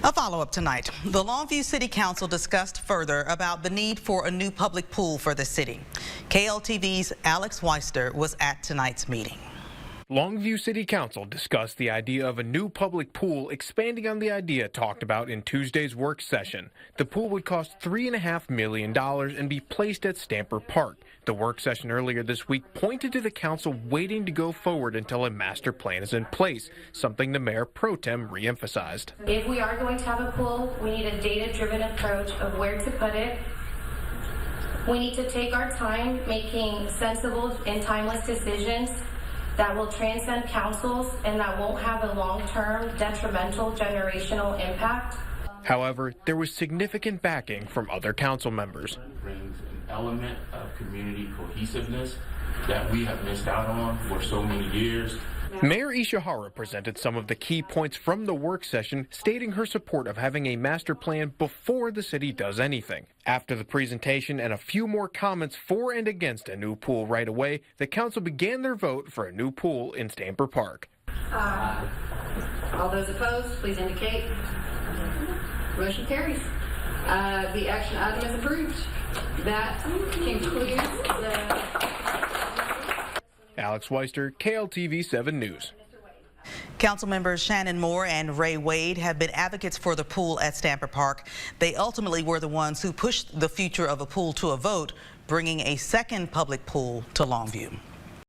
A follow-up tonight. The Longview City Council discussed further about the need for a new public pool for the city. KLTV's Alex Weister was at tonight's meeting. Longview City Council discussed the idea of a new public pool, expanding on the idea talked about in Tuesday's work session. The pool would cost $3.5 million and be placed at Stamper Park. The work session earlier this week pointed to the council waiting to go forward until a master plan is in place, something the mayor pro tem reemphasized. If we are going to have a pool, we need a data-driven approach of where to put it. We need to take our time making sensible and timeless decisions that will transcend councils and that won't have a long-term detrimental generational impact. However, there was significant backing from other council members. It brings an element of community cohesiveness that we have missed out on for so many years. Mayor Ishihara presented some of the key points from the work session, stating her support of having a master plan before the city does anything. After the presentation and a few more comments for and against a new pool right away, the council began their vote for a new pool in Stamper Park. All those opposed, please indicate. Motion carries. The action item is approved. That concludes the... Alex Weister, KLTV 7 News. Council members Shannon Moore and Ray Wade have been advocates for the pool at Stamper Park. They ultimately were the ones who pushed the future of a pool to a vote, bringing a second public pool to Longview.